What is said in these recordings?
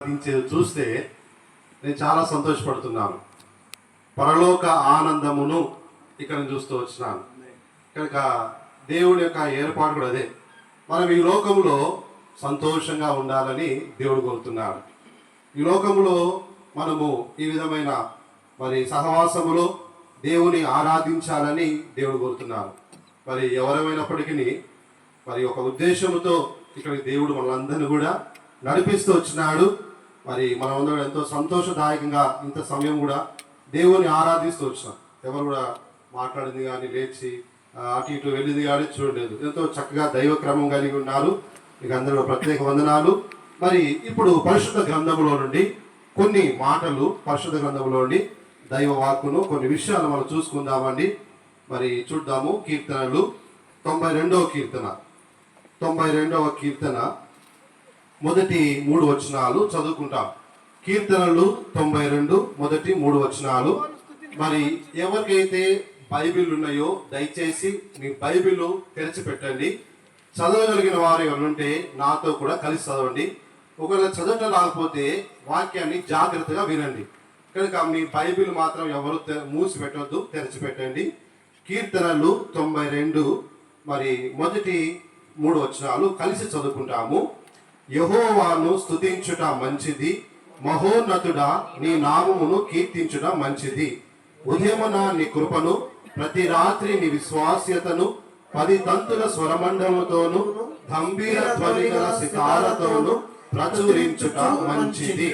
చూస్తే నేను చాలా సంతోషపడుతున్నాను. పరలోక ఆనందమును ఇక్కడ చూస్తూ వచ్చినాను. కనుక దేవుడి యొక్క ఏర్పాటు కూడా అదే. మనం ఈ లోకంలో సంతోషంగా ఉండాలని దేవుడు కోరుతున్నాడు. ఈ లోకంలో మనము ఈ విధమైన సహవాసములో దేవుని ఆరాధించాలని దేవుడు కోరుతున్నాడు. ఎవరైనప్పటికీ ఒక ఉద్దేశంతో ఇక్కడికి దేవుడు మనందరినీ కూడా నడిపిస్తూ వచ్చినాడు. మనమందరం ఎంతో సంతోషదాయకంగా ఇంత సమయం కూడా దేవుని ఆరాధిస్తూ వచ్చినాం. ఎవరు కూడా మాట్లాడింది కానీ లేచి అటు ఇటు వెళ్ళింది కానీ చూడలేదు. ఎంతో చక్కగా దైవ క్రమం కలిగి ఉన్నారు. మీకు అందరూ ప్రత్యేక వందనాలు. ఇప్పుడు పరిశుద్ధ గ్రంథంలో నుండి కొన్ని మాటలు, పరిశుద్ధ గ్రంథంలో నుండి దైవ వాక్కును కొన్ని విషయాలు మనం చూసుకుందామండి. చూద్దాము. కీర్తనలు 92వ కీర్తన, 92వ కీర్తన మొదటి 3 వచనాలు చదువుకుంటాం. కీర్తనలు 92 మొదటి 3 వచనాలు. ఎవరికైతే బైబిల్ ఉన్నాయో దయచేసి మీ బైబిల్ తెరిచి పెట్టండి. చదవగలిగిన వారు ఎవరుంటే నాతో కూడా కలిసి చదవండి. ఒకవేళ చదవటం రాకపోతే వాక్యాన్ని జాగ్రత్తగా వినండి. కనుక మీ బైబిల్ మాత్రం ఎవరు మూసి పెట్టవద్దు, తెరిచి పెట్టండి. కీర్తనలు 92 మొదటి 3 వచనాలు కలిసి చదువుకుంటాము. యెహోవాను స్తుతించుట మంచిది, మహోన్నతుడా నీ నామమును కీర్తించుట మంచిది. ఉదయమున నీ కృపను, ప్రతి రాత్రి నీ విశ్వాస్యతను 10 తంతుల స్వరమండలతోను గంభీర ధ్వని గల సితారతోను ప్రచురించుట మంచిది.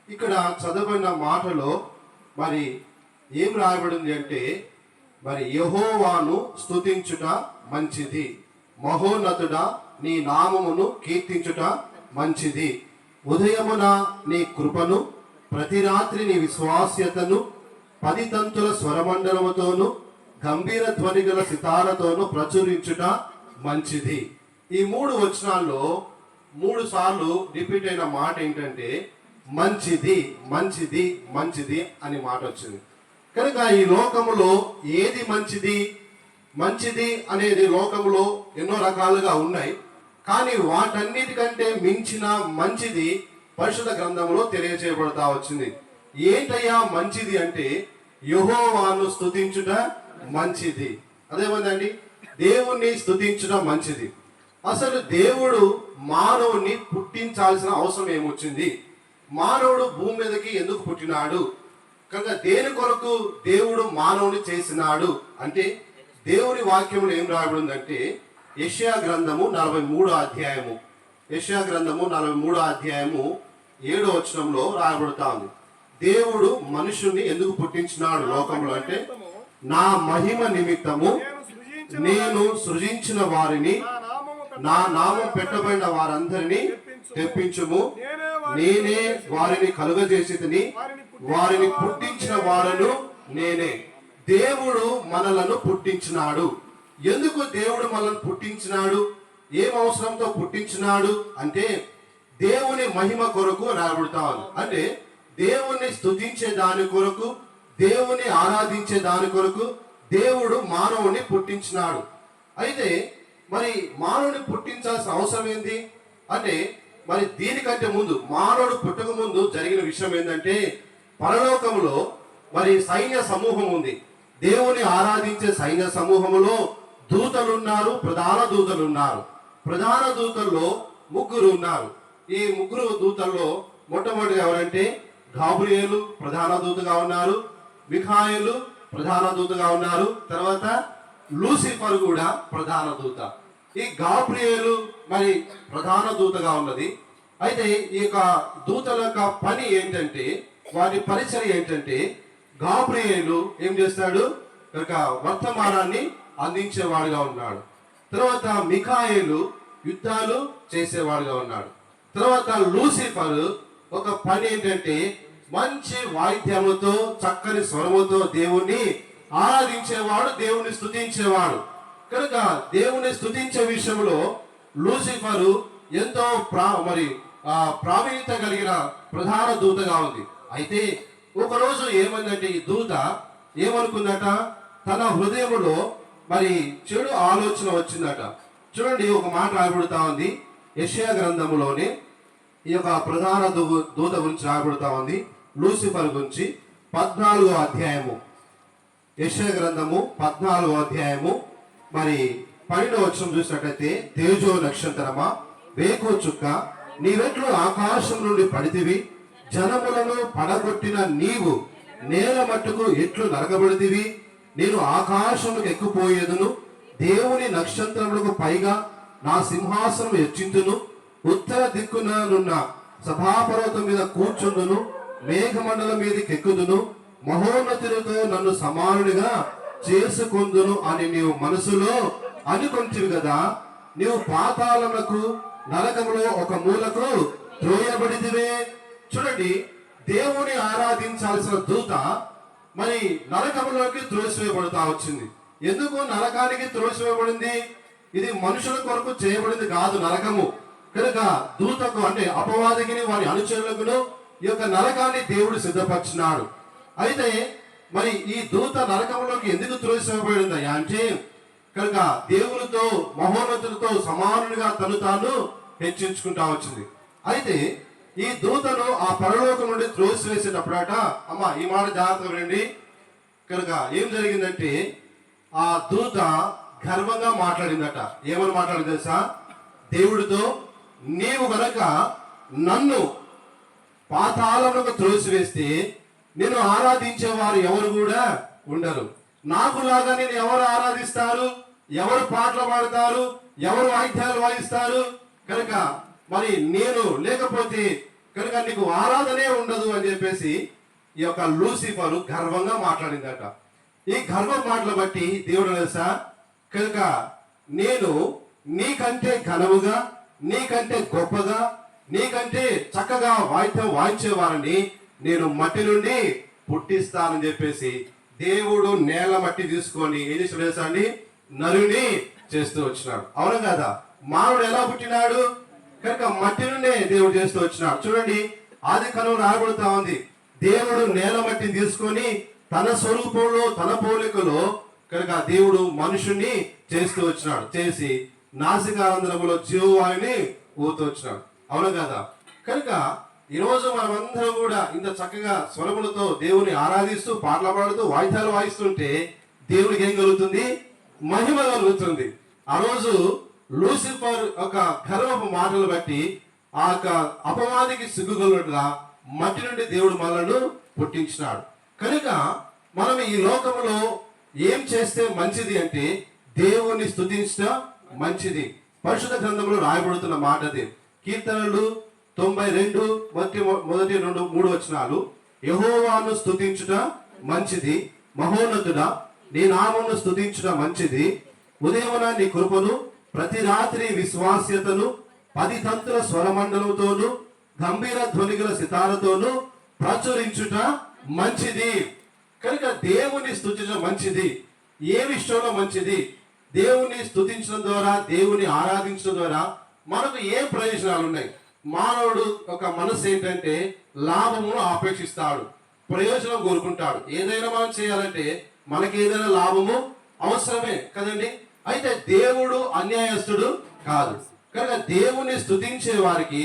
ఇక్కడ చదవబడిన మాటలో ఏం రాయబడింది అంటే యెహోవాను స్తుతించుట మంచిది, మహోన్నతుడా నీ నామమును కీర్తించుట మంచిది. ఉదయమున నీ కృపను, ప్రతి రాత్రి నీ విశ్వాస్యతను 10 తంతుల స్వరమండలముతోను గంభీర ధ్వని గల సితారతోను ప్రచురించుట మంచిది. ఈ 3 వచనాల్లో 3 సార్లు రిపీట్ అయిన మాట ఏంటంటే మంచిది, మంచిది, మంచిది అని మాట వచ్చింది. కనుక ఈ లోకములో ఏది మంచిది? మంచిది అనేది లోకములో ఎన్నో రకాలుగా ఉన్నాయి. కానీ వాటన్నిటికంటే మించిన మంచిది పరిశుద్ధ గ్రంథంలో తెలియజేయబడతా వచ్చింది. ఏంటయ్యా మంచిది అంటే యెహోవాను స్తుతించుట మంచిది. అదేమందండి, దేవుణ్ణి స్తుతించడం మంచిది. అసలు దేవుడు మానవుని పుట్టించాల్సిన అవసరం ఏమొచ్చింది? మానవుడు భూమి మీదకి ఎందుకు పుట్టినాడు? కనుక దేని కొరకు దేవుడు మానవుని చేసినాడు అంటే దేవుని వాక్యంలో ఏం రాయబడిందంటే యెషయా గ్రంథము 43వ అధ్యాయము, యెషయా గ్రంథము 43వ అధ్యాయము 7వ వచనంలో రాయబడతా ఉంది. దేవుడు మనుషుని ఎందుకు పుట్టించినాడు లోకంలో అంటే నా మహిమ నిమిత్తము నేను సృజించిన వారిని, నా నామం పెట్టబడిన వారందరినీ తెప్పించుము. నేనే వారిని కలుగజేసితిని, వారిని పుట్టించిన వారను నేనే. దేవుడు మనలను పుట్టించినాడు. ఎందుకు దేవుడు మనల్ని పుట్టించినాడు? ఏం అవసరంతో పుట్టించినాడు అంటే దేవుని మహిమ కొరకు రాబడతాను. అంటే దేవుణ్ణి స్తుతించే దాని కొరకు, దేవుని ఆరాధించే దాని కొరకు దేవుడు మానవుని పుట్టించినాడు. అయితే మానవుని పుట్టించాల్సిన అవసరం ఏంది అంటే దీనికంటే ముందు, మానవుడు పుట్టక ముందు జరిగిన విషయం ఏంటంటే పరలోకములో సైన్య సమూహం ఉంది. దేవుని ఆరాధించే సైన్య సమూహములో దూతలున్నారు, ప్రధాన దూతలున్నారు. ప్రధాన దూతల్లో 3 ఉన్నారు. ఈ 3 దూతల్లో మొట్టమొదటిగా ఎవరంటే గాబ్రియేలు ప్రధాన దూతగా ఉన్నారు, మిఖాయేలు ప్రధాన దూతగా ఉన్నారు, తర్వాత లూసిఫర్ కూడా ప్రధాన దూత. ఈ గాబ్రియేలు ప్రధాన దూతగా ఉన్నది. అయితే ఈ యొక్క దూతల యొక్క పని ఏంటంటే, వారి పరిచయం ఏంటంటే గాబ్రియేలు ఏం చేస్తాడు? వర్తమానాన్ని అందించేవాడుగా ఉన్నాడు. తర్వాత మిఖాయేలు యుద్ధాలు చేసేవాడుగా ఉన్నాడు. తర్వాత లూసిఫర్ ఒక పని ఏంటంటే మంచి వాయిద్యముతో, చక్కని స్వరముతో దేవుణ్ణి ఆరాధించేవాడు, దేవుణ్ణి స్తుతించేవాడు. కనుక దేవుని స్తుతించే విషయంలో లూసిఫరు ఎంతో ప్రావీణ్యత కలిగిన ప్రధాన దూతగా ఉంది. అయితే ఒకరోజు ఏమందంటే ఈ దూత ఏమనుకుందట, తన హృదయంలో చెడు ఆలోచన వచ్చిందట. చూడండి, ఒక మాట రాయబడుతా ఉంది యెషయా గ్రంథములోనే ఈ యొక్క ప్రధాన దూత గురించి రాబడుతా ఉంది. లూసిఫర్ గురించి 14వ అధ్యాయము, యెషయా గ్రంథము 14వ అధ్యాయము మరి 12వ వచనం చూసినట్లయితే, తేజో నక్షత్రమా, వేకో చుక్క, నీవెట్లు ఆకాశం నుండి పడితివి, జనములను పడగొట్టిన నీవు నేల మట్టుకు ఎట్లు నరకబడితివి. నేను ఆకాశములకు ఎక్కుపోయేదును, దేవుని నక్షత్రములకు పైగా నా సింహాసనం హెచ్చింతును, ఉత్తర దిక్కుననున్న సభాపర్వతం మీద కూర్చుందును, మేఘమండలం మీదకి ఎక్కుదును, మహోన్నతులతో నన్ను సమానునిగా చేసుకొందును అని నీవు మనసులో అనుకొంటివి కదా. నీవు పాతాళములకు నరకములో ఒక మూలకు త్రోయబడితివే. చూడండి, దేవుని ఆరాధించాల్సిన దూత మరి నరకములోకి త్రోసివేయబడుతా వచ్చింది. ఎందుకు నరకానికి త్రోసివేయబడింది? ఇది మనుషుల కొరకు చేయబడింది కాదు నరకము. కనుక దూతకు అంటే అపవాదికిని వారి అనుచరులకును ఈ యొక్క నరకాన్ని దేవుడు సిద్ధపరిచినాడు. అయితే మరి ఈ దూత నరకంలోకి ఎందుకు త్రోసివేయబడింది అంటే, కనుక దేవునితో మహోన్నతులతో సమానునిగా తను తాను హెచ్చించుకుంటా వచ్చింది. అయితే ఈ దూతను ఆ పరలోకం నుండి త్రోసివేసేటప్పుడట, అమ్మ ఈ మాట జాగ్రత్తగా వినండి. కనుక ఏం జరిగిందంటే, ఆ దూత గర్వంగా మాట్లాడిందట. ఏమని మాట్లాడింది తెలుసా? దేవుడితో, నీవు గనక నన్ను పాతాళములకు త్రోసివేస్తే నేను ఆరాధించే వారు ఎవరు కూడా ఉండరు. నాకులాగా నేను ఎవరు ఆరాధిస్తారు, ఎవరు పాటలు పాడతారు, ఎవరు వాయిద్యాలు వాయిస్తారు? కనుక మరి నేను లేకపోతే కనుక నీకు ఆరాధనే ఉండదు అని చెప్పేసి ఈ యొక్క లూసిఫరు గర్వంగా మాట్లాడిందట. ఈ గర్వం మాటలు బట్టి దేవుడు తెలుసా, కనుక నేను నీకంటే ఘనముగా, నీకంటే గొప్పగా, నీకంటే చక్కగా వాయిద్యం వాయించేవారని నేను మట్టి నుండి పుట్టిస్తానని చెప్పేసి దేవుడు నేల మట్టి తీసుకొని ఏం చేసి తెలుసా అండి, నరుని చేస్తూ వచ్చినాడు. అవును కదా? మానవుడు ఎలా పుట్టినాడు? కనుక మట్టి నుండే దేవుడు చేస్తూ వచ్చినాడు. చూడండి, ఆది కాండం రాబడుతా ఉంది. దేవుడు నేల మట్టిని తీసుకొని తన స్వరూపంలో తన పోలికలో కనుక దేవుడు మనుషుణ్ణి చేస్తూ వచ్చినాడు. చేసి నాసికారంధ్రములో జీవవాయుని ఊతూ వచ్చినాడు. అవును కదా? కనుక ఈరోజు మనమందరం కూడా ఇంత చక్కగా స్వరములతో దేవుని ఆరాధిస్తూ పాటలు పాడుతూ వాయిద్యాలు వాయిస్తుంటే దేవుడికి ఏం కలుగుతుంది? మహిమ కలుగుతుంది. ఆ రోజు లూసిఫర్ ఒక గర్వపు మాటలు బట్టి ఆ యొక్క అపవాదికి సిగ్గుగలుగుగా మట్టి నుండి దేవుడు మనలను పుట్టించినాడు. కనుక మనం ఈ లోకంలో ఏం చేస్తే మంచిది అంటే దేవుని స్తుతించడం మంచిది. పరిశుద్ధ గ్రంథంలో రాయబడుతున్న మాట అది. కీర్తనలు 92 మొదటి 2-3 వచనాలు, యెహోవాను స్తుతించుట మంచిది, మహోన్నతుడా నీ నామమును స్తుతించుట మంచిది. ఉదయమున నీ కృపను, ప్రతి రాత్రి విశ్వాస్యతను, 10 తంతుల స్వరమండలంతోను గంభీర ధ్వనిగల సితారతోను ప్రచురించుట మంచిది. కనుక దేవుని స్తుతించడం మంచిది. ఏ విషయంలో మంచిది? దేవుని స్తుతించడం ద్వారా, దేవుని ఆరాధించడం ద్వారా మనకు ఏ ప్రయోజనాలు ఉన్నాయి? మానవుడు ఒక మనసు ఏంటంటే లాభమును ఆపేక్షిస్తాడు, ప్రయోజనం కోరుకుంటాడు. ఏదైనా మనం చేయాలంటే మనకి ఏదైనా లాభము అవసరమే కదండి. అయితే దేవుడు అన్యాయస్తుడు కాదు. కనుక దేవుని స్తుతించే వారికి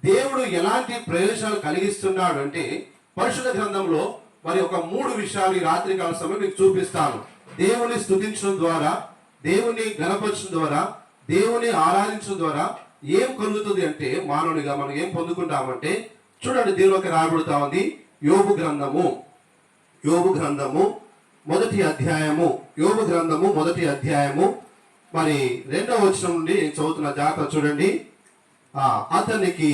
దేవుడు ఎలాంటి ప్రయోజనాలు కలిగిస్తున్నాడు అంటే, పరిశుద్ధ గ్రంథంలో మరి ఒక 3 విషయాలు ఈ రాత్రికాల సమయం మీకు చూపిస్తాను. దేవుని స్తుతించడం ద్వారా, దేవుని గణపరచడం ద్వారా, దేవుని ఆరాధించడం ద్వారా ఏం కలుగుతుంది అంటే, మానవునిగా మనం ఏం పొందుకుంటామంటే, చూడండి దీనిలోకి రాబడుతా ఉంది. యోబు గ్రంథము మొదటి అధ్యాయము, యోబు గ్రంథము మొదటి అధ్యాయము మరి 2వ వచనం నుండి చదువుతున్న జాగ్రత్త చూడండి. అతనికి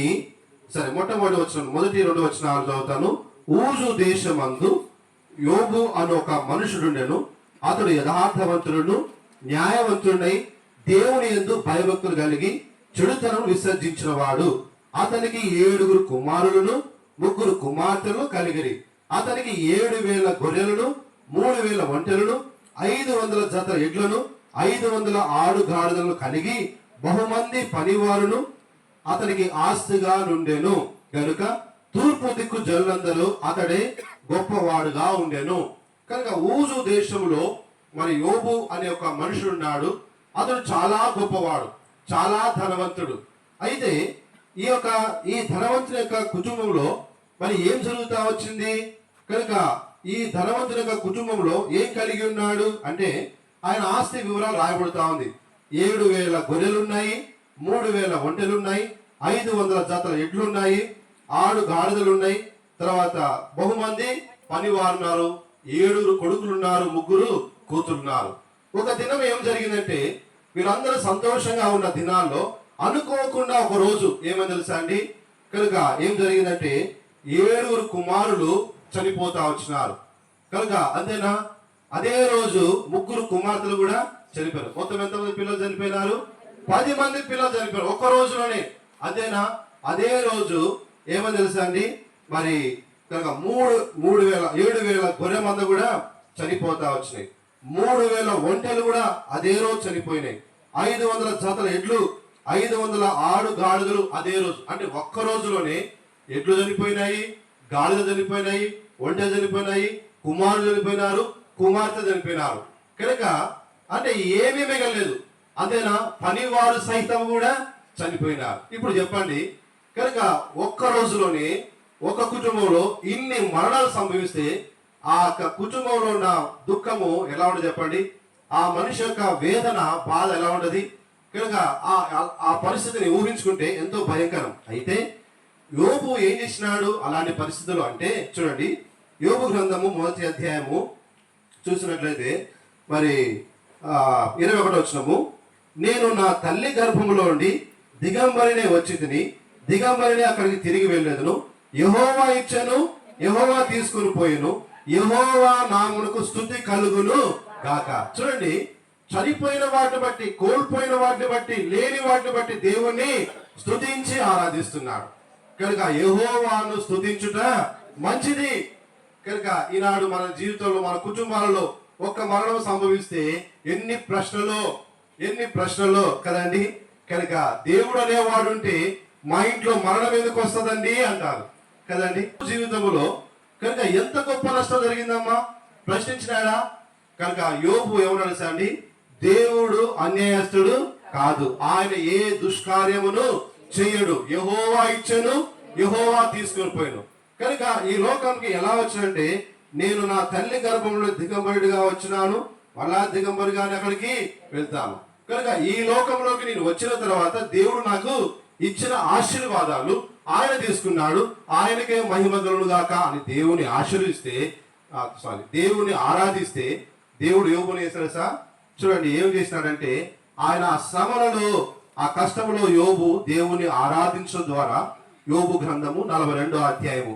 సరే మొట్టమొదటి వచనం, మొదటి 2 వచనాలు చదువుతాను. ఊజు దేశమందు యోబు అను ఒక మనుషుడుండెను. అతడు యథార్థవంతుడును న్యాయవంతుడై దేవుని యందు భయభక్తులు కలిగి చెడుతనం విసర్జించిన వాడు. అతనికి 7 కుమారులను 3 కుమార్తెలు కలిగిరి. అతనికి 7,000 గొర్రెలను, 3,000 ఒంటెలను, 500 జత ఎడ్లను, 500 ఆడుగాడిదలను కలిగి బహుమంది పనివారును అతనికి ఆస్తిగా నుండెను. కనుక తూర్పు దిక్కు జనులందరూ అతడే గొప్పవాడుగా ఉండెను. కనుక ఊజు దేశంలో మరి యోబు అనే ఒక మనుషుడున్నాడు. అతడు చాలా గొప్పవాడు, చాలా ధనవంతుడు. అయితే ఈ ధనవంతుని యొక్క కుటుంబంలో మరి ఏం జరుగుతా వచ్చింది కనుక ఈ ధనవంతుని యొక్క కుటుంబంలో ఏం కలిగి ఉన్నాడు అంటే ఆయన ఆస్తి వివరాలు రాయబడుతా ఉంది. 7,000 గొర్రెలున్నాయి, 3,000 ఒంటెలున్నాయి, 500 జతల ఎడ్లున్నాయి, 6 గాడిదలున్నాయి, తర్వాత బహుమంది పనివారున్నారు, 7 కొడుకులున్నారు, 3 కూతురున్నారు. ఒక దినం ఏం జరిగిందంటే వీరందరూ సంతోషంగా ఉన్న దినాల్లో అనుకోకుండా ఒక రోజు ఏమని తెలుసా అండి, కనుక ఏం జరిగిందంటే 7 కుమారులు చనిపోతా వచ్చినారు. కనుక అంతేనా, అదే రోజు 3 కుమార్తెలు కూడా చనిపోయారు. మొత్తం ఎంతమంది పిల్లలు చనిపోయినారు? 10 మంది పిల్లలు చనిపోయారు ఒక్క రోజులోనే. అంతేనా, అదే రోజు ఏమని తెలుసా అండి, మరి కనుక 7,000 గొర్రె మంద కూడా చనిపోతా వచ్చినాయి, 3,000 ఒంటెలు కూడా అదే రోజు చనిపోయినాయి, 500 జతల ఎడ్లు, 500 ఆడు గాడిదలు అదే రోజు. అంటే ఒక్క రోజులోనే ఎడ్లు చనిపోయినాయి, గాడిద చనిపోయినాయి, ఒంటె చనిపోయినాయి, కుమారులు చనిపోయినారు, కుమార్తె చనిపోయినారు. కనుక అంటే ఏమీ మిగలేదు. అంతేనా, పనివారు సైతం కూడా చనిపోయినారు. ఇప్పుడు చెప్పండి, కనుక ఒక్క రోజులోనే ఒక కుటుంబంలో ఇన్ని మరణాలు సంభవిస్తే ఆ కుటుంబంలో ఉన్న దుఃఖము ఎలా ఉండదు చెప్పండి, ఆ మనిషి యొక్క వేదన బాధ ఎలా ఉండదు. కనుక ఆ పరిస్థితిని ఊహించుకుంటే ఎంతో భయంకరం. అయితే యోబు ఏం చేసినాడు అలాంటి పరిస్థితులు అంటే చూడండి, యోబు గ్రంథము 1వ అధ్యాయము చూసినట్లయితే మరి 21వ వచనము, నేను నా తల్లి గర్భములో ఉండి దిగంబరినే వచ్చి తిని దిగంబరిని అక్కడికి తిరిగి వెళ్ళేదును, యెహోవా ఇచ్చెను, యెహోవా తీసుకుని పోయెను, యెహోవా నామమునకు స్తుతి కలుగును గాక. చూడండి, చనిపోయిన వాటిని బట్టి, కోల్పోయిన వాటిని బట్టి, లేని వాటిని బట్టి దేవుణ్ణి స్తుతించి ఆరాధిస్తున్నాడు. కనుక యెహోవాను స్తుతించుట మంచిది. కనుక ఈనాడు మన జీవితంలో, మన కుటుంబాలలో ఒక్క మరణం సంభవిస్తే ఎన్ని ప్రశ్నలో కదండి. కనుక దేవుడు అనేవాడు ఉంటే మా ఇంట్లో మరణం ఎందుకు వస్తుందండి అంటారు కదండి. జీవితంలో కనుక ఎంత గొప్ప నష్టం జరిగిందమ్మా ప్రశ్నించినాడా? కనుక యోబు ఏమన్నాడు అండి, దేవుడు అన్యాయస్తుడు కాదు, ఆయన ఏ దుష్కార్యమును చెయ్యడు, యెహోవా ఇచ్చెను, యెహోవా తీసుకొని పోయాను. కనుక ఈ లోకానికి ఎలా వచ్చానంటే, నేను నా తల్లి గర్భంలో దిగంబరుడిగా వచ్చినాను, మళ్ళా దిగంబరిగానే అక్కడికి వెళ్తాను. కనుక ఈ లోకంలోకి నేను వచ్చిన తర్వాత దేవుడు నాకు ఇచ్చిన ఆశీర్వాదాలు ఆయన తీసుకున్నాడు, ఆయనకే మహిమగలును గాక అని దేవుని ఆరాధిస్తే దేవుడు యోబుని చేశాడు. చూడండి ఏం చేసినాడంటే, ఆయన ఆ శ్రమలలో, ఆ కష్టంలో యోబు దేవుని ఆరాధించడం ద్వారా యోబు గ్రంథము 42వ అధ్యాయము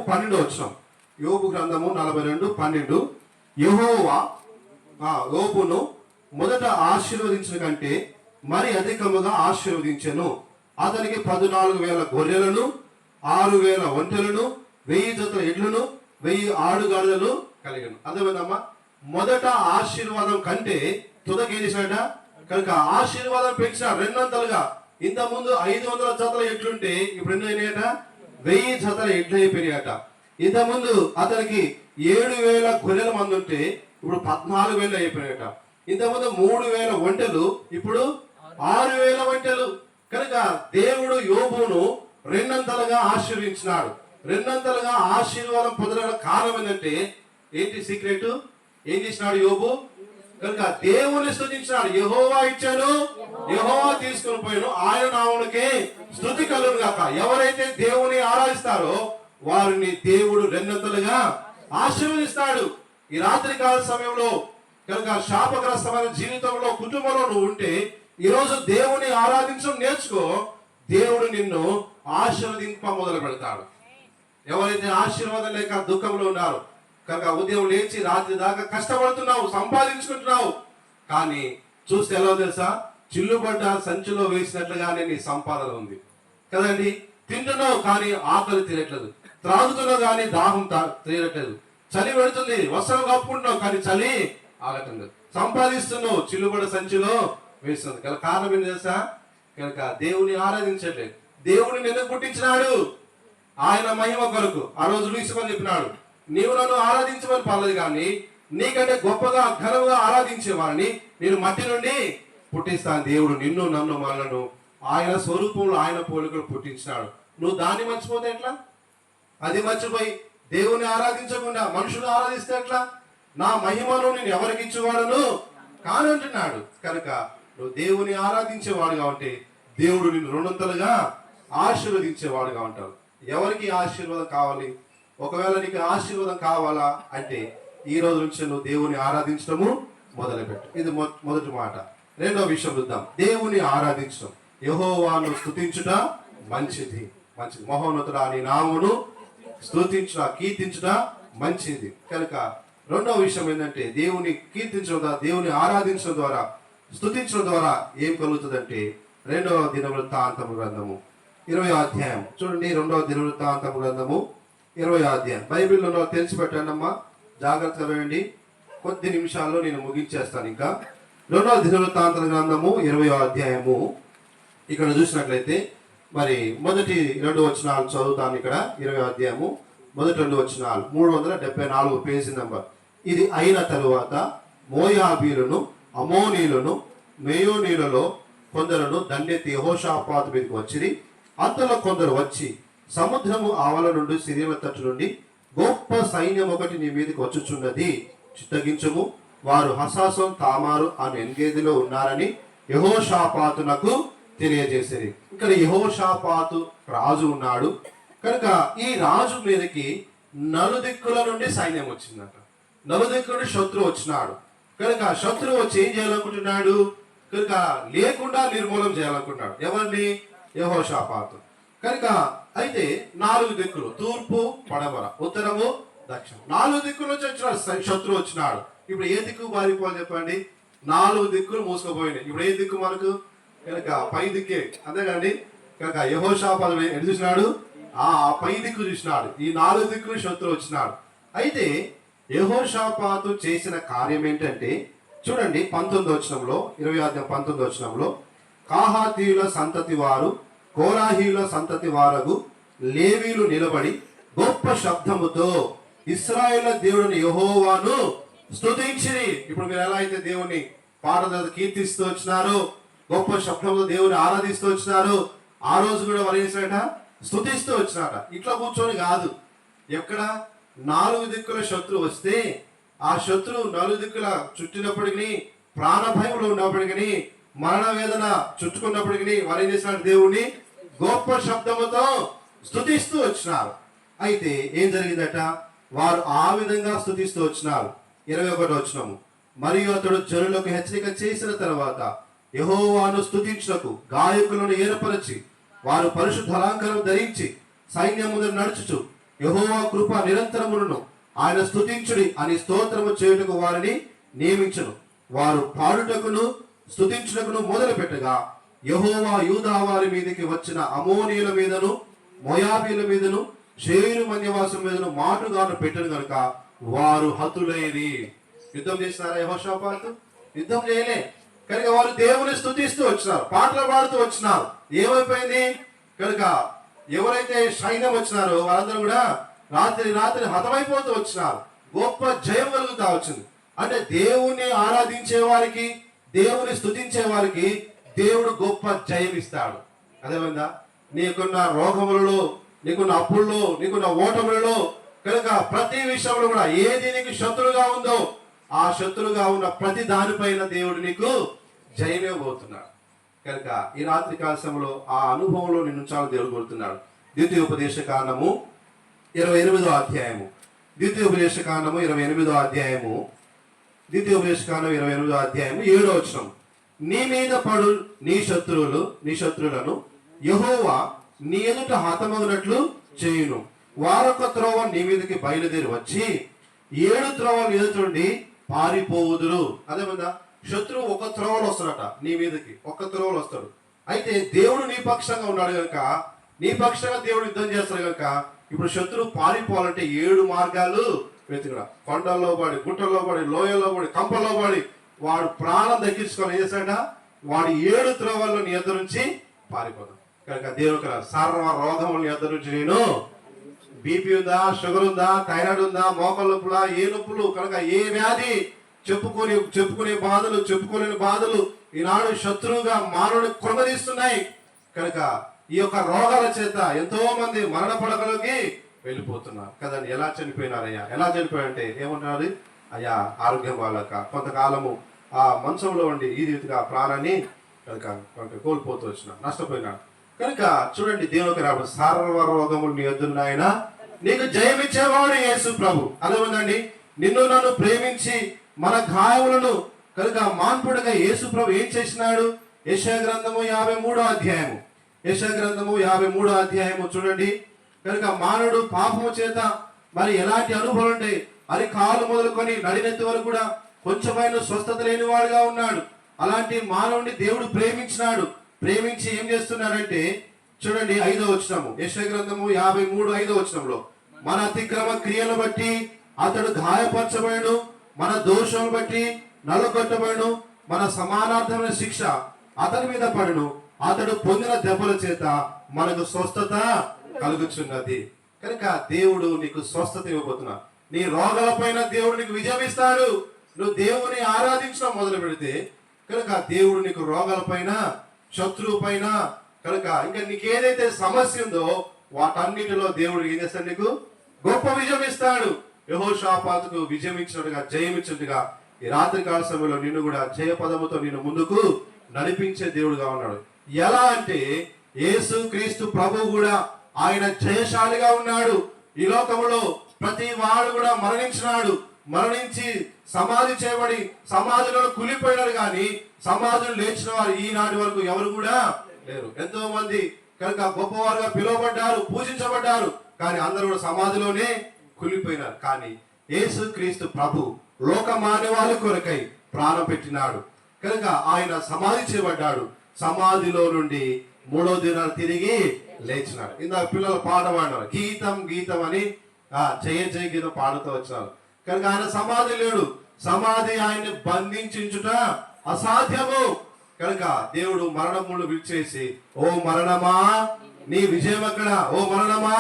12వ వచనం, యోబు గ్రంథము 42:12, యెహోవా యోబును మొదట ఆశీర్వదించిన కంటే మరి అధికముగా ఆశీర్వదించెను, అతనికి 14,000 గొర్రెలను, 6,000 ఒంటెలను, 1000 జతల ఎడ్లను, 1000 ఆడుగాడిదలు కలిగను. అర్థమైందమ్మా, మొదట ఆశీర్వాదం కంటే తుదకి ఏం చేసినట, కనుక ఆశీర్వాదం పెంచిన రెండంతలుగా. ఇంత ముందు 500 జతల ఎడ్లుంటే ఇప్పుడు ఎన్ని అయినాయట, 1000 జతల ఎడ్లు అయిపోయినాయట. ఇంత ముందు అతనికి 7,000 గొర్రెల మంది ఉంటే ఇప్పుడు 14,000 అయిపోయినాయట. ఇంతకుముందు 3,000 ఒంటెలు, ఇప్పుడు 6,000 ఒంటెలు. కనుక దేవుడు యోబును రెండంతలుగా ఆశీర్వించినాడు. రెండంతలుగా ఆశీర్వాదం పొందడానికి కారణం ఏంటంటే ఏంటి సీక్రెట్, ఏం చేసినాడు యోబు, కనుక దేవుని స్తుతించినాడు. యెహోవా ఇచ్చాను, యెహోవా తీసుకుని పోయాను, ఆయన నామమునకే స్తుతి కలుగును గాక. ఎవరైతే దేవుని ఆరాధిస్తారో వారిని దేవుడు రెండంతలుగా ఆశీర్వదిస్తాడు. ఈ రాత్రి కాల సమయంలో కనుక శాపగ్రస్తమైన జీవితంలో, కుటుంబంలో నువ్వు ఉంటే ఈరోజు దేవుని ఆరాధించడం నేర్చుకో, దేవుడు నిన్ను ఆశీర్వదింప మొదలు పెడతాడు. ఎవరైతే ఆశీర్వాదం లేక దుఃఖంలో ఉన్నారు, కనుక ఉదయం లేచి రాత్రి దాకా కష్టపడుతున్నావు, సంపాదించుకుంటున్నావు, కానీ చూస్తే ఎలా తెలుసా, చిల్లుబడ్డ సంచిలో వేసినట్లుగానే నీ సంపాదన ఉంది కదండి. తింటున్నావు కానీ ఆకలి తీరట్లేదు, త్రాగుతున్నావు కానీ దాహం తీరట్లేదు, చలి పెడుతుంది, వస్త్రం కప్పుకుంటున్నావు కానీ చలి ఆగట్లేదు, సంపాదిస్తున్నావు చిల్లుబడ్డ సంచిలో వేస్తుంది. కనుక కారణం ఏం తెలుసా, కనుక దేవుని ఆరాధించట్లేదు. దేవుని ఎందుకు పుట్టించినాడు, ఆయన మహిమ కొరకు. ఆ రోజు లూసిఫర్ చెప్పినాడు, నీవు నన్ను ఆరాధించమని పర్లేదు కానీ నీకంటే గొప్పగా ఘనంగా ఆరాధించే వారిని నేను మట్టి నుండి పుట్టిస్తాను. దేవుడు నిన్ను, నన్ను, మనలను ఆయన స్వరూపంలో ఆయన పోలికలు పుట్టించినాడు. నువ్వు దాన్ని మర్చిపోతే ఎట్లా? అది మర్చిపోయి దేవుని ఆరాధించకుండా మనుషులు ఆరాధిస్తే ఎట్లా? నా మహిమను నేను ఎవరికి ఇచ్చేవాడను కానంటున్నాడు. కనుక నువ్వు దేవుని ఆరాధించేవాడుగా ఉంటే దేవుడు నిన్ను రెండొంతలుగా ఆశీర్వదించేవాడుగా ఉంటావు. ఎవరికి ఆశీర్వాదం కావాలి? ఒకవేళ నీకు ఆశీర్వాదం కావాలా అంటే ఈ రోజు నుంచి నువ్వు దేవుని ఆరాధించడము మొదలుపెట్టు. ఇది మొదటి మాట. రెండో విషయం చూద్దాం. దేవుని ఆరాధించడం, యెహోవాను స్తుతించుట మంచిది. మహోన్నతుడా నీ నామమును స్తుతించుట, కీర్తించుట మంచిది. కనుక రెండో విషయం ఏంటంటే దేవుని కీర్తించడం ద్వారా, దేవుని ఆరాధించడం ద్వారా, స్తుతించడం ద్వారా ఏం కలుగుతుందంటే 2వ దినవృత్తాంతము గ్రంథము 20వ అధ్యాయం చూడండి. 2వ దినవృత్తాంతము గ్రంథము 20వ అధ్యాయం బైబిల్లో తెలిసి పెట్టండి అమ్మా, జాగ్రత్తగా వేయండి. కొద్ది నిమిషాల్లో నేను ముగించేస్తాను. ఇంకా 2వ దినవృత్తాంత గ్రంథము 20వ అధ్యాయము ఇక్కడ చూసినట్లయితే మరి మొదటి 2 వచనాలు చదువుతాను. ఇక్కడ 20వ అధ్యాయము మొదటి 2 వచనాలు 374 పేజీ నంబర్. ఇది అయిన తరువాత మోయాబీలను, అమోనీలను, మేయోనీలలో కొందరును దండెత్తి యెహోషాపాతు మీదకి వచ్చిరి. అంతలో కొందరు వచ్చి సముద్రము ఆవల నుండి సిరియల తట్టు నుండి గొప్ప సైన్యం ఒకటి నీ మీదకి వచ్చుచున్నది, చిత్తగించుము, వారు హసాసోన్ తామారు అను ఎన్గేదిలో ఉన్నారని యెహోషాపాతునకు తెలియజేసేది. ఇక్కడ యెహోషాపాతు రాజు ఉన్నాడు కనుక ఈ రాజు మీదకి నలుదిక్కుల నుండి సైన్యం వచ్చిందట. నలుదిక్కుల నుండి శత్రువు వచ్చినాడు కనుక శత్రువు వచ్చి ఏం చేయాలనుకుంటున్నాడు? కనుక లేకుండా నిర్మూలన చేయాలనుకుంటున్నాడు. ఎవరిని? యెహోషాపాతు. కనుక అయితే 4 దిక్కులు, తూర్పు, పడమర, ఉత్తరము, దక్షిణం, 4 దిక్కుల నుంచి వచ్చినాడు శత్రువు వచ్చినాడు. ఇప్పుడు ఏ దిక్కు పారిపోవాలి చెప్పండి? 4 దిక్కులు మూసుకుపోయినాయి. ఇప్పుడు ఏ దిక్కు మనకు? కనుక పై దిక్కే, అంతేగాండి. కనుక యెహోషాపాతు ఎటు చూసినాడు? ఆ పై దిక్కు చూసినాడు. ఈ 4 దిక్కులు శత్రువు వచ్చినాడు. అయితే యెహోషాపాతు చేసిన కార్యం ఏంటంటే చూడండి 19వ వచనంలో, 20వ అధ్యాయం 19వ వచనంలో, కాహాతీయుల సంతతి వారు, కోరాహీయుల సంతతి వారగు లేవీలు నిలబడి గొప్ప శబ్దముతో ఇశ్రాయేలు దేవుడిని యెహోవాను స్తుతించిరి. ఇప్పుడు మీరు ఎలా అయితే దేవుని పాటలతో కీర్తిస్తూ వచ్చినారో, గొప్ప శబ్దంతో దేవుని ఆరాధిస్తూ వచ్చినారు, ఆ రోజు కూడా వారు చేసినట స్తుతిస్తూ వచ్చినారట. ఇట్లా కూర్చొని కాదు. ఎక్కడ 4 దిక్కుల శత్రువు వస్తే ఆ శత్రువు 4 దిక్కుల చుట్టినప్పటికీ, ప్రాణ భయంలో ఉన్నప్పటికీ, మరణ వేదన చుట్టుకున్నప్పటికీ వారు ఏం చేసినారు? దేవుణ్ణి గొప్ప శబ్దముతో స్తుతిస్తూ వచ్చినారు. అయితే ఏం జరిగిందట? వారు ఆ విధంగా స్తుతిస్తూ వచ్చినారు. 21వ వచనము, మరియు అతడు జనులకు హెచ్చరిక చేసిన తర్వాత యెహోవాను స్తుతించుటకు గాయకులను ఏర్పరచి వారు పరిశుద్ధ అలంకారం ధరించి సైన్యం ముందు నడుచుచు యెహోవా కృప నిరంతరమును ఆయన స్తుతించుడి అని స్తోత్రము చేయుటకు వారిని నియమించును. వారు పాడుటకును స్తుతించుటకును మొదలు పెట్టగా యెహోవా యూదా వారి మీదకి వచ్చిన అమోనీయుల మీదను, మోయాబీల మీదను, షేరు మన్యవాసుల మీదను మాటుగాను పెట్టను కనుక వారు హతులైరి. యుద్ధం చేసినారా యెహోషాపాతు? యుద్ధం చేయలే. కనుక వారు దేవుని స్తుతిస్తూ వచ్చినారు, పాటలు పాడుతూ వచ్చినారు. ఏమైపోయింది? కనుక ఎవరైతే సైన్యం వచ్చినారో వారందరూ కూడా రాత్రి హతమైపోతూ వచ్చినారు. గొప్ప జయం కలుగుతా వచ్చింది. అంటే దేవుణ్ణి ఆరాధించే వారికి, దేవుని స్తుతించే వారికి దేవుడు గొప్ప జయం ఇస్తాడు. అదేమైందా? నీకున్న రోగములలో, నీకున్న అప్పుల్లో, నీకున్న ఓటములలో, కనుక ప్రతి విషయంలో కూడా ఏది నీకు శత్రువుగా ఉందో ఆ శత్రువుగా ఉన్న ప్రతి దానిపైన దేవుడు నీకు జయమివ్వబోతున్నాడు. కనుక ఈ రాత్రి కాలశంలో ఆ అనుభవంలో నిన్ను చాలా దేవుడు కోరుతున్నాడు. ద్వితీయోపదేశ కాండము 28వ అధ్యాయము, ద్వితీయోపదేశ కాండము 28వ అధ్యాయము, ద్వితీయోపదేశ కాండం 28వ అధ్యాయము 7వ వచనం, నీ మీద పడు నీ శత్రువులను యెహోవా నీ ఎదుట హతమగునట్లు చేయును. వారొక త్రోవ నీ మీదకి బయలుదేరి వచ్చి 7 త్రోవలు ఎదుటుండి పారిపోవుదురు. అదేమందా? శత్రువు ఒక త్రోవలు వస్తాడట, నీ మీదకి ఒక త్రోవలు వస్తాడు. అయితే దేవుడు నీ పక్షంగా ఉన్నాడు కనుక, నీ పక్షంగా దేవుడు యుద్ధం చేస్తాడు కనుక ఇప్పుడు శత్రువు పారిపోవాలంటే 7 మార్గాలు వెతుకురా. కొండల్లో పడి, గుట్టల్లో పడి, లోయల్లో పడి, కంపల్లో పడి వాడు ప్రాణం దక్కించుకొని ఏం చేశాడ? వాడు 7 త్రోవల్లో నీ ఎదురు నుంచి పారిపోతాడు. కనుక దేవుడు సర్వ రోగముల నీ ఎదురు నుంచి నేను, బీపీ ఉందా, షుగర్ ఉందా, థైరాయిడ్ ఉందా, మోకాళ్ళ నొప్పులా, ఏ నొప్పులు, కనుక ఏ వ్యాధి, చెప్పుకునే బాధలు, చెప్పుకోలేని బాధలు ఈనాడు శత్రువుగా మానవుని కృంగదీస్తున్నాయి. కనుక ఈ యొక్క రోగాల చేత ఎంతో మంది మరణ పడకలోకి వెళ్ళిపోతున్నారు కదండి. ఎలా చనిపోయినారయ్యా? ఎలా చనిపోయారంటే ఏమంటున్నారు? అయ్యా ఆరోగ్యం వాళ్ళక కొంతకాలము ఆ మంచంలో ఉండి ఈ రీతిగా ప్రాణాన్ని కనుక కోల్పోతూ వచ్చినాడు, నష్టపోయినాడు. కనుక చూడండి, దేవునికి రాబడి సర్వ రోగములు నీ ఎదురున్నాయన నీకు జయమిచ్చేవాడు యేసు ప్రభు. అదేమందండి, నిన్ను నన్ను ప్రేమించి మన గాయములను కనుక మాన్పుడుగా యేసు ప్రభు ఏం చేసినాడు? యెషయా గ్రంథము 53వ అధ్యాయము, యెషయా గ్రంథము 53వ అధ్యాయము చూడండి. కనుక మానవుడు పాపము చేత మరి ఎలాంటి అనుభవం ఉంటే అది కాలు మొదలుకొని నడినెత్తి వరకు కూడా కొంచెమైన స్వస్థత లేని వాడుగా ఉన్నాడు. అలాంటి మానవుడిని దేవుడు ప్రేమించినాడు. ప్రేమించి ఏం చేస్తున్నాడంటే చూడండి 5వ వచనము, యెషయా గ్రంథము 53:5 వచనంలో, మన అతిక్రమ క్రియను బట్టి అతడు గాయపరచబడను, మన దోషం బట్టి నలుగొట్టబడను, మన సమానార్థమైన శిక్ష అతని మీద పడును, అతడు పొందిన దెబ్బల చేత మనకు స్వస్థత కలుగుచున్నది. కనుక దేవుడు నీకు స్వస్థత ఇవ్వబోతున్నా. నీ రోగాల పైన దేవుడు నీకు విజయం ఇస్తాడు. నువ్వు దేవుని ఆరాధించడం మొదలు పెడితే కనుక దేవుడు నీకు రోగాల పైన, శత్రువు పైన, కనుక ఇంకా నీకు ఏదైతే సమస్య ఉందో వాటన్నిటిలో దేవుడు ఏం చేస్తాడు? నీకు గొప్ప విజయం ఇస్తాడు. యెహోషాపాతుకు విజయం ఇచ్చినట్టుగా, జయం ఇచ్చినట్టుగా ఈ రాత్రి కాల సమయంలో నిన్ను కూడా జయ పదముతో నిన్ను ముందుకు నడిపించే దేవుడుగా ఉన్నాడు. ఎలా అంటే యేసు క్రీస్తు ప్రభు కూడా ఆయన జయశాలిగా ఉన్నాడు. ఈ లోకంలో ప్రతి వాడు కూడా మరణించినాడు. మరణించి సమాధి చేయబడి సమాధిలో కూలిపోయినారు, కానీ సమాధులు లేచిన వారు ఈనాటి వరకు ఎవరు కూడా లేరు. ఎంతో మంది కనుక గొప్పవారుగా పిలువబడ్డారు, పూజించబడ్డారు, కానీ అందరూ కూడా సమాధిలోనే కూలిపోయినారు. కానీ యేసు క్రీస్తు ప్రభు లోక మానవాళి కొరకై ప్రాణం పెట్టినాడు కనుక ఆయన సమాధి చేయబడ్డాడు. సమాధిలో నుండి 3వ దినాలు తిరిగి లేచినాడు. ఇందాక పిల్లలు పాట పాడినారు, గీతం గీతం అని జయ జయ గీతం పాడుతూ వచ్చినారు. కనుక ఆయన సమాధి లేడు. సమాధి ఆయన్ని బంధించుట అసాధ్యము. కనుక దేవుడు మరణములు విడిచేసి, ఓ మరణమా నీ విజయం ఎక్కడ, ఓ మరణమా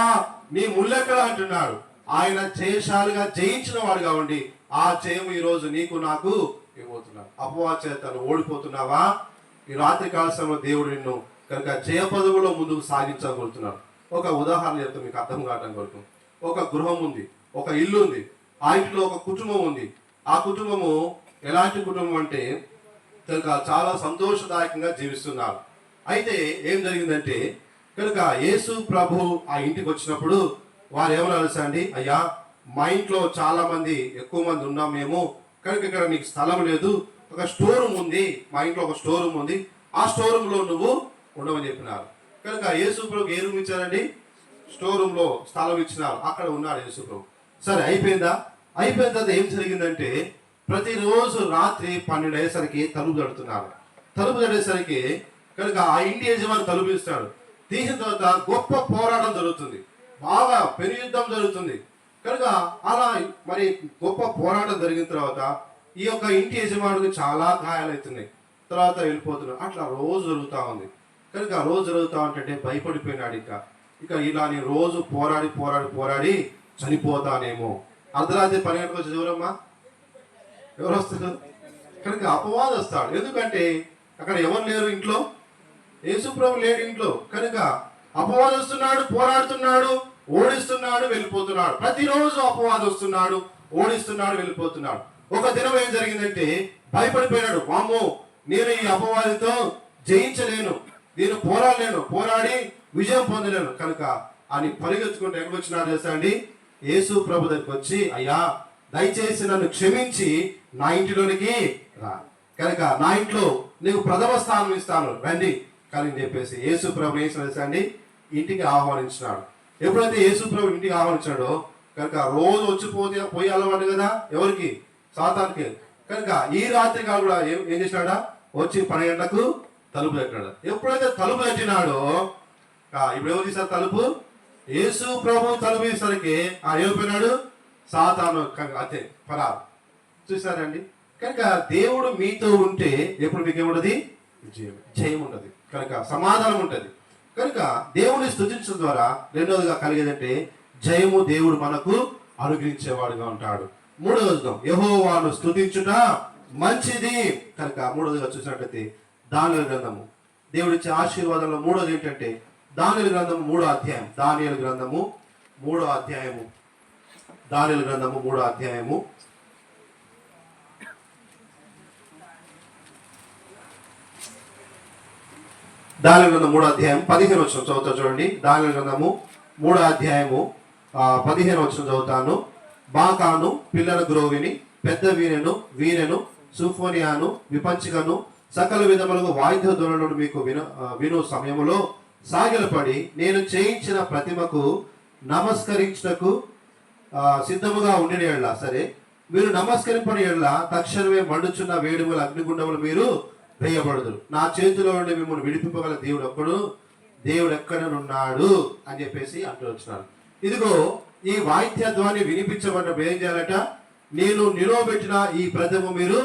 నీ ముళ్ళెక్కడ అంటున్నాడు. ఆయన జయశాలిగా జయించిన వాడుగా ఉండి ఆ జయము ఈ రోజు నీకు నాకు ఇవ్వబోతున్నాడు. అపవాది చేత ఓడిపోతున్నావా? ఈ రాత్రి కాల సమయంలో దేవుడు నిన్ను కనుక జయ పదవులో ముందుకు సాగించగలుగుతున్నాడు. ఒక ఉదాహరణ చెప్తే మీకు అర్థం కావడం కొరకు, ఒక గృహం ఉంది, ఒక ఇల్లు ఉంది, ఆ ఇంట్లో ఒక కుటుంబం ఉంది. ఆ కుటుంబము ఎలాంటి కుటుంబం అంటే కనుక చాలా సంతోషదాయకంగా జీవిస్తున్నారు. అయితే ఏం జరిగిందంటే కనుక యేసు ప్రభు ఆ ఇంటికి వచ్చినప్పుడు వారు ఏమన్నా తెలుసా అండి, అయ్యా మా ఇంట్లో చాలా మంది, ఎక్కువ మంది ఉన్నాం మేము, కనుక ఇక్కడ నీకు స్థలం లేదు, ఒక స్టోర్ రూమ్ ఉంది, మా ఇంట్లో ఒక స్టోర్ రూమ్ ఉంది, ఆ స్టోర్ రూమ్ లో నువ్వు ఉండవని చెప్పినారు. కనుక యేసు ప్రభు ఏ రూమ్ ఇచ్చారండి? స్టోర్ రూమ్ లో స్థలం ఇచ్చినారు. అక్కడ ఉన్నాడు యేసు ప్రభు. సరే అయిపోయిందా? అయిపోయిన తర్వాత ఏం జరిగిందంటే ప్రతిరోజు రాత్రి 12 అయ్యేసరికి తలుపు తడుతున్నారు. తలుపు తడేసరికి కనుక ఆ ఇంటి యజమాని తలుపు ఇస్తాడు. తీసిన తర్వాత గొప్ప పోరాటం జరుగుతుంది, బాగా పెనుయుద్ధం జరుగుతుంది. కనుక అలా మరి గొప్ప పోరాటం జరిగిన తర్వాత ఈ యొక్క ఇంటి యజమానికి చాలా గాయాలవుతున్నాయి. తర్వాత వెళ్ళిపోతున్నాడు. అట్లా రోజు జరుగుతూ ఉంది. కనుక రోజు జరుగుతూ ఉంటే భయపడిపోయినాడు. ఇక ఇలా నేను రోజు పోరాడి పోరాడి పోరాడి చనిపోతానేమో. అర్ధరాత్రి 12 గంటలకు వచ్చి ఎవరమ్మా, ఎవరు వస్తారు? కనుక అపవాది వస్తాడు. ఎందుకంటే అక్కడ ఎవరు లేరు ఇంట్లో, యేసుప్రభు లేడు ఇంట్లో. కనుక అపవాది వస్తున్నాడు, పోరాడుతున్నాడు, ఓడిస్తున్నాడు, వెళ్ళిపోతున్నాడు. ప్రతిరోజు అపవాది వస్తున్నాడు, ఓడిస్తున్నాడు, వెళ్ళిపోతున్నాడు. ఒక దినం ఏం జరిగిందంటే భయపడిపోయినాడు. వామ్మో, నేను ఈ అపవాదితో జయించలేను, నేను పోరాడలేను, పోరాడి విజయం పొందలేను. కనుక అని పరిగెత్తుకుంటూ ఎక్కడికి వచ్చినాడు తెలుసా అండి? యేసు ప్రభు దగ్గరికి వచ్చి, అయ్యా దయచేసి నన్ను క్షమించి నా ఇంటిలోనికి రా, కనుక నా ఇంట్లో నీకు ప్రథమ స్థానం ఇస్తాను రండి కానీ చెప్పేసి యేసు ప్రభు ఏం తెలుసా అండి? ఇంటికి ఆహ్వానించినాడు. ఎప్పుడైతే యేసు ప్రభు ఇంటికి ఆహ్వానించాడో కనుక రోజు వచ్చిపోతే పోయి అలవాటు కదా ఎవరికి? సాతానికి. కనుక ఈ రాత్రి కాదు కూడా ఏం చేసినాడా? వచ్చి 12 గంటలకు తలుపు తట్టినాడు. ఎప్పుడైతే తలుపు తట్టినాడో ఇప్పుడు ఎవరు తీసారు తలుపు? యేసు ప్రభు తలుపు తీసరికి ఏమైపోయినాడు? సాతాను అంతే పరారు. చూసారండి? కనుక దేవుడు మీతో ఉంటే ఎప్పుడు మీకు ఏముంటది? జయం ఉంటది, కనుక సమాధానం ఉంటది. కనుక దేవుని స్తుతించడం ద్వారా రెండవదిగా కలిగేదంటే జయము దేవుడు మనకు అనుగ్రహించేవాడుగా ఉంటాడు. మూడవదిగా యెహోవాను స్తుతించుట మంచిది. కనుక మూడవదిగా చూసినట్లయితే దానియేలు గ్రంథము దేవుడిచ్చే ఆశీర్వాదంలో మూడోది ఏంటంటే దానియేలు గ్రంథము 3వ అధ్యాయం. దానియేలు గ్రంథము 3వ అధ్యాయము. దానియేలు గ్రంథము 3వ అధ్యాయము. దానియేలు గ్రంథం 3వ అధ్యాయం 15వ వచనం చదువుతా చూడండి. దానియేలు గ్రంథము 3వ అధ్యాయము 15వ వచనం చదువుతాను. బాకాను, పిల్లల గ్రోవిని, పెద్ద వీణెను, సుఫోనియాను, విపంచికను, సకల విధములకు వాయిద్య ధ్వనులను మీకు విను సమయములో సాగిలపడి నేను చేయించిన ప్రతిమకు నమస్కరించుటకు సిద్ధముగా ఉండిన ఎడ్ల, సరే మీరు నమస్కరింపని ఎడ్ల తక్షణమే మండుచున్న వేడుమల అగ్నిగుండములు మీరు వేయబడుదురు. నా చేతిలో నుండి మిమ్మల్ని విడిపింపగల దేవుడు ఎక్కడనున్నాడు అని చెప్పేసి అంటూ వచ్చినారు. ఇదిగో ఈ వాయిద్యధ్వని వినిపించబడినప్పుడు ఏం చేయాలట? నేను నిలవబెట్టిన ఈ ప్రతిమ మీరు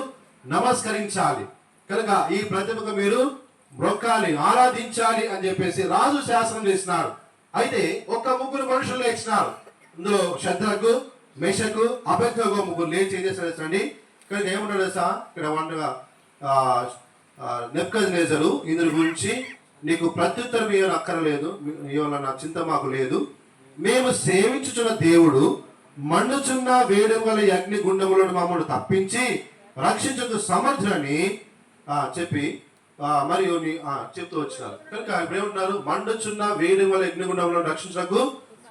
నమస్కరించాలి, కనుక ఈ ప్రతిమకు మీరు మొక్కాలి, ఆరాధించాలి అని చెప్పేసి రాజు శాసనం చేసినాడు. అయితే ఒక్క ముగ్గురు మనుషులు లేచినారు. ఇందులో శద్రకు, మెషకు, అబేద్నెగో ముగ్గురు లేచి ఏం చేస్తారండి? ఇక్కడ ఏమన్నాడు సార్? ఇక్కడ వండగా నెబుకద్నెజరు ఇందుని గురించి నీకు ప్రత్యుత్తరం ఇవ్వని అక్కరలేదు, ఇవ్వాలన్న చింత మాకు లేదు. మేము సేవించుచున్న దేవుడు మండుచున్న వేడుకల అగ్ని గుండములను మమ్మల్ని తప్పించి రక్షించకు సమర్థులని చెప్పి మరియు చెప్తూ వచ్చినారు. కనుక ఇప్పుడు ఏమంటున్నారు? మండుచున్న వేడుకల అగ్నిగుండములను రక్షించకు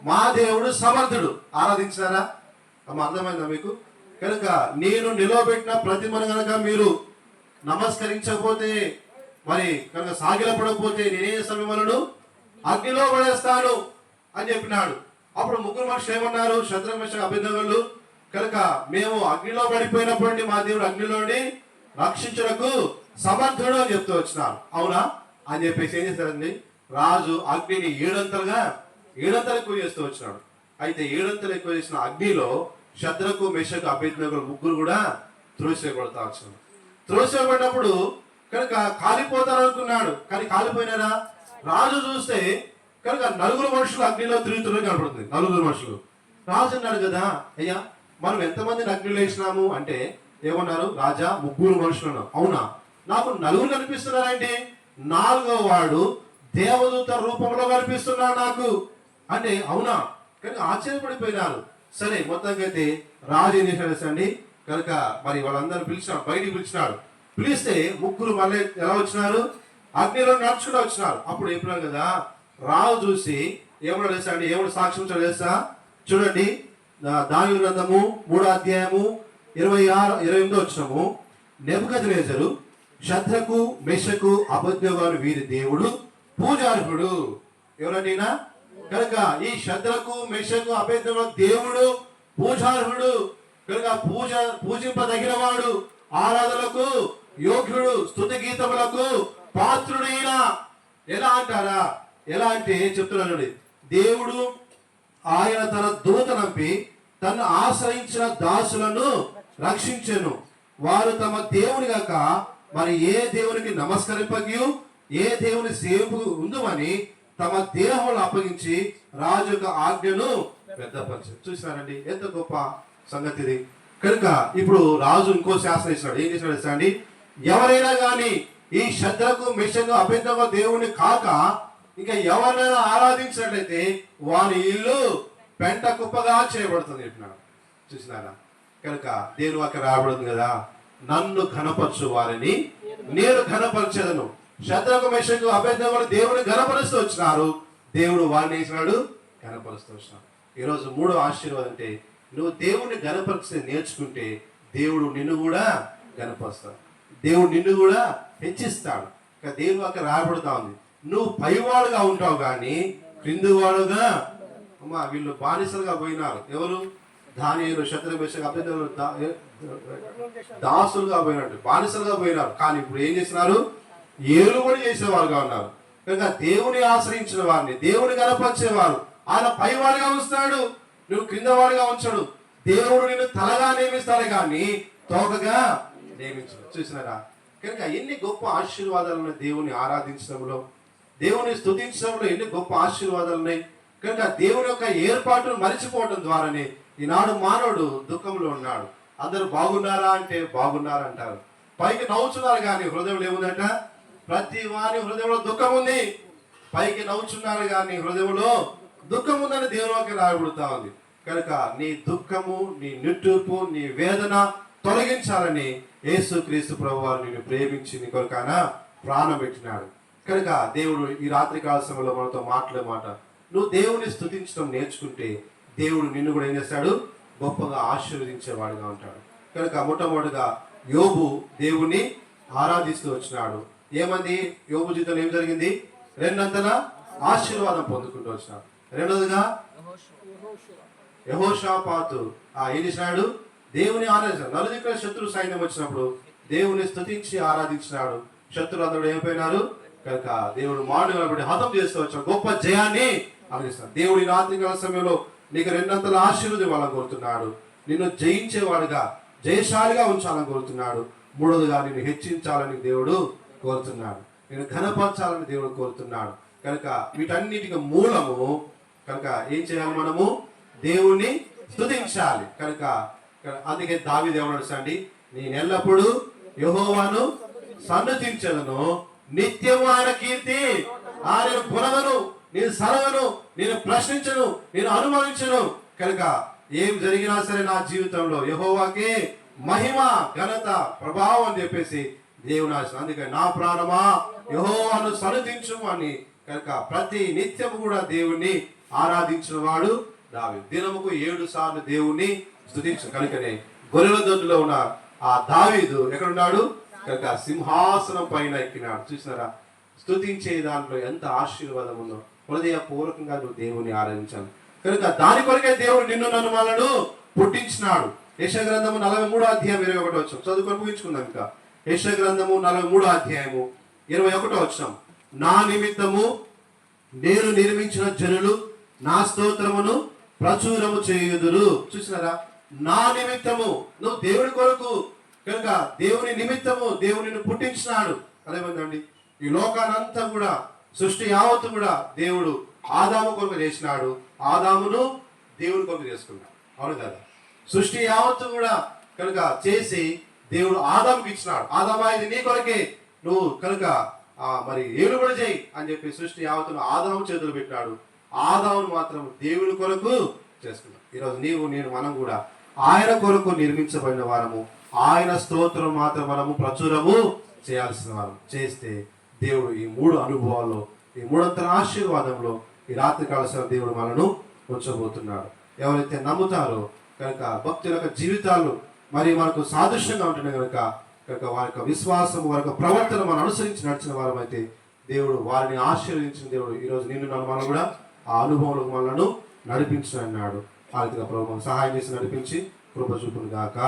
మా దేవుడు సమర్థుడు. ఆరాధించినారా? అర్థమైందా మీకు? కనుక నేను నిలవబెట్టిన ప్రతిమను కనుక మీరు నమస్కరించకపోతే, మరి కనుక సాగిలపడకపోతే నేనే సమయములను అగ్నిలో పడేస్తాను అని చెప్పినాడు. అప్పుడు ముగ్గురు మనుషులు ఏమన్నారు? శద్రకు, మెషకు, అబేద్నెగోలు, కనుక మేము అగ్నిలో పడిపోయినప్పుడు మా దేవుడు అగ్నిలోని రక్షించుటకు సమర్థుడు అని చెప్తూ వచ్చినారు. అవునా అని చెప్పేసి ఏం చేశారండి? రాజు అగ్నిని ఏడంతలు ఎక్కువ చేస్తూ వచ్చినాడు. అయితే ఏడంతలు ఎక్కువ చేసిన అగ్నిలో శద్రకు, మెషకు, అబేద్నెగోలు ముగ్గురు కూడా త్రోసివేయబడతా వచ్చినారు. త్రోసివేయబడినప్పుడు కనుక కాలిపోతారు అనుకున్నాడు, కానీ కాలిపోయినారా? రాజు చూస్తే కనుక 4 మనుషులు అగ్నిలో తిరుగుతున్నట్టు కనపడుతుంది. 4 మనుషులు. రాజు అన్నాడు కదా, అయ్యా మనం ఎంతమందిని అగ్నిలో వేసినాము అంటే ఏమన్నారు? రాజా 3 మనుషులు అన్నావు. అవునా? నాకు 4 కనిపిస్తున్నారండి. 4వ వాడు దేవదూత రూపంలో కనిపిస్తున్నాడు నాకు అంటే. అవునా? కనుక ఆశ్చర్యపడిపోయినారు. సరే మొత్తంగా అయితే రాజు ఏం చేశాడు కనుక మరి వాళ్ళందరూ పిలిచినాడు, బయటికి పిలిచినాడు. పిలిస్తే ముగ్గురు మళ్ళీ ఎలా వచ్చినారు? అగ్నిలో నడుచుకుంటూ వచ్చినారు. అప్పుడు చెప్పినారు కదా, రాజు చూసి ఏమన్నా తెలుసండి? ఏమన్నా సాక్ష్యం తెలుసా? చూడండి, దానియేలు గ్రంథము 3వ అధ్యాయము 26-28 వచనము. నెబుకద్నెజరు శద్రకు, మెషకు, అబేద్నెగో వీరి దేవుడు పూజార్హుడు. ఎవరన్నా? కనుక ఈ శద్రకు, మెషకు, అబేద్నెగో దేవుడు పూజార్హుడు, కనుక పూజింపదగిన వాడు, ఆరాధనలకు యోగ్యుడు, స్తుతి గీతములకు పాత్రుడైన. ఎలా అంటారా? ఎలా అంటే చెప్తున్నాను, దేవుడు ఆయన తన దూత నంపి తను ఆశ్రయించిన దాసులను రక్షించెను. వారు తమ దేవుని గాక మరి ఏ దేవునికి నమస్కరింపగియు ఏ దేవుని సేవకు ఉందని తమ దేహములు అప్పగించి రాజు యొక్క ఆజ్ఞను పెద్దపరిచారు. చూసినారండి ఎంత గొప్ప సంగతిది. కనుక ఇప్పుడు రాజు ఇంకో శాసనం ఇచ్చినాడు. ఏం చేసినాడు అండి? ఎవరైనా కానీ ఈ శద్రకు, మెషకు, అబేద్నెగో దేవుని కాక ఇంకా ఎవరైనా ఆరాధించినట్లయితే వారి ఇల్లు పెంట కుప్పగా చేయబడుతుంది చెప్పినాడు. చూసినారా? కనుక దేవుని వాక్యం రాబడుతుంది కదా, నన్ను ఘనపరచు వారిని నేను ఘనపరచెదను. శద్రకు, మెషకు, అబేద్నెగో దేవుని ఘనపరుస్తూ వచ్చినారు. దేవుడు వారిని వేసినాడు, ఘనపరుస్తూ వచ్చినాడు. ఈరోజు 3వ ఆశీర్వాదం అంటే నువ్వు దేవుణ్ణి ఘనపరిస్తే నేర్చుకుంటే దేవుడు నిన్ను కూడా ఘనపరుస్తాడు, దేవుడు నిన్ను కూడా హెచ్చిస్తాడు. దేవుని వాక్యం రాబడుతా ఉంది. నువ్వు పైవాడుగా ఉంటావు కానీ క్రిందివాడుగా. వీళ్ళు బానిసలుగా పోయినారు. ఎవరు? దానియేలు, శద్రకు, మెషకు, అబేద్నెగో దాసులుగా పోయినట్టు బానిసలుగా పోయినారు. కానీ ఇప్పుడు ఏం చేసినారు? ఏలుబడి చేసేవారుగా ఉన్నారు. కనుక దేవుని ఆశ్రయించిన వారిని, దేవుని కనపరిచేవారు ఆయన పైవాడిగా ఉంచుతాడు, నువ్వు క్రింద వాడిగా ఉంచాడు. దేవుడు నిన్ను తలగా నియమిస్తాడు కానీ తోకగా నియమించడు. చూసినారా? కనుక ఎన్ని గొప్ప ఆశీర్వాదాలు ఉన్నాయి దేవుని ఆరాధించడంలో, దేవుని స్తుతించడంలో ఎన్ని గొప్ప ఆశీర్వాదాలు ఉన్నాయి. కనుక దేవుని యొక్క ఏర్పాటును మరిచిపోవడం ద్వారానే ఈనాడు మానవుడు దుఃఖంలో ఉన్నాడు. అందరూ బాగున్నారా అంటే బాగున్నారంటారు, పైకి నవ్వుతున్నారు కానీ హృదయంలో ఏముందంట? ప్రతి వారి హృదయంలో దుఃఖం ఉంది, పైకి నవ్వుచున్నారు కానీ హృదయంలో దుఃఖం ఉందని దేవుని వాక్యం రాయబడుతా ఉంది. కనుక నీ దుఃఖము, నీ నిట్టూర్పు, నీ వేదన తొలగించాలని యేసుక్రీస్తు ప్రభువారు నిన్ను ప్రేమించి నీ కొరకాన ప్రాణం పెట్టినాడు. కనుక దేవుడు ఈ రాత్రి కాల సమయంలో మనతో మాట్లాడే మాట, నువ్వు దేవుని స్తుతించడం నేర్చుకుంటే దేవుడు నిన్ను కూడా ఏం చేస్తాడు, గొప్పగా ఆశీర్వదించేవాడుగా ఉంటాడు. కనుక మొట్టమొదటిగా యోబు దేవుని ఆరాధిస్తూ వచ్చినాడు. ఏమంది యోబు జీవితంలో ఏం జరిగింది? రెండంతల ఆశీర్వాదం పొందుకుంటూ వచ్చినాడు. రెండోదిగా యెహోషాపాతు ఏం చేసినాడు? దేవుని ఆరాధించాడు. నలుదిక్కుల శత్రు సైన్యం వచ్చినప్పుడు దేవుని స్తుతించి ఆరాధించినాడు. శత్రులు అందరూ ఏమైపోయినారు? కనుక దేవుడు మానవుని హతం చేస్తూ వచ్చాడు, గొప్ప జయాన్ని అందిస్తాడు. దేవుడు ఈ రాత్రి కాల సమయంలో నీకు రెండంతల ఆశీర్వాదం ఇవ్వాలని కోరుతున్నాడు. నిన్ను జయించేవాడుగా, జయశాలిగా ఉంచాలని కోరుతున్నాడు. మూడోదిగా నిన్ను హెచ్చించాలని దేవుడు కోరుతున్నాడు. నేను ఘనపరచాలని దేవుడు కోరుతున్నాడు. కనుక వీటన్నిటికి మూలము కనుక ఏం చేయాలి? మనము దేవుణ్ణి స్తుతించాలి. కనుక అందుకే దావీదు ఏమన్నాడు? నేను ఎల్లప్పుడూ యెహోవాను సన్నుతించదను, నిత్యము ఆయన కీర్తి ఆయన పునవను, నేను సరవను, నేను ప్రశ్నించను, నేను అనుమానించను. కనుక ఏం జరిగినా సరే నా జీవితంలో యెహోవాకే మహిమ, ఘనత, ప్రభావం అని చెప్పేసి దేవుని ఆశ. అందుకే నా ప్రాణమా యెహోవాను సన్నుతించు అని. కనుక ప్రతి నిత్యము కూడా దేవుణ్ణి ఆరాధించిన వాడు దావీదు. దినముకు 7 సార్లు దేవుణ్ణి స్తుతించు. కనుకనే గొర్రెల దొడ్డిలో ఉన్న ఆ దావీదు ఎక్కడున్నాడు? కనుక సింహాసనం పైన ఎక్కినాడు. చూసినారా? స్తుతించే దాంట్లో ఎంత ఆశీర్వాదం ఉందో. హృదయపూర్వకంగా నువ్వు దేవుని ఆరాధించాను. కనుక దాని కొరకే దేవుడు నిన్ను నన్ను మనను పుట్టించినాడు. యెషయా గ్రంథము 43వ అధ్యాయం 21వ వచనం చదువుకొని ముగించుకుందాం. ఇంకా యెషయా గ్రంథము 43వ అధ్యాయము 21వ వచనం, నా నిమిత్తము నేను నిర్మించిన జనులు నా స్తోత్రమును ప్రచురము చేయుదురు. చూసినారా? నా నిమిత్తము, నువ్వు దేవుడి కొరకు. కనుక దేవుని నిమిత్తము దేవుని పుట్టించినాడు. అదేమందండి, ఈ లోకానంతా కూడా, సృష్టి యావత్తు కూడా దేవుడు ఆదాము కొరకు చేసినాడు. ఆదామును దేవుడి కొరకు చేసుకున్నాడు. అవును కదా? సృష్టి యావత్తు కూడా కనుక చేసి దేవుడు ఆదాముకి ఇచ్చినాడు. ఆదామా ఇది నీ కొరకే, నువ్వు కనుక మరి ఏలు కూడా చేయి అని చెప్పి సృష్టి యావత్తును ఆదాము చేతులు పెట్టాడు. ఆదామును మాత్రం దేవుడి కొరకు చేసుకున్నాడు. ఈరోజు నీవు నేను మనం కూడా ఆయన కొరకు నిర్మించబడిన వారము. ఆయన స్తోత్రం మాత్రం మనము ప్రచురము చేయాల్సిన వారు. చేస్తే దేవుడు ఈ 3 అనుభవాల్లో, ఈ 3 ఆశీర్వాదంలో ఈ రాత్రి కాల దేవుడు మనను ఉంచబోతున్నాడు. ఎవరైతే నమ్ముతారో కనుక భక్తుల యొక్క జీవితాలు మరి మనకు సాదృశ్యంగా ఉంటున్నాయి కనుక వారి యొక్క విశ్వాసం, వారి యొక్క ప్రవర్తన మనం అనుసరించి నడిచిన వారం అయితే దేవుడు వారిని ఆశీర్వదించిన దేవుడు ఈరోజు నిన్ను నన్ను మనం కూడా ఆ అనుభవంలో మనను నడిపించు అన్నాడు. ఆ రీతిగా ప్రభు సహాయం చేసి నడిపించి కృప చూపును గాక.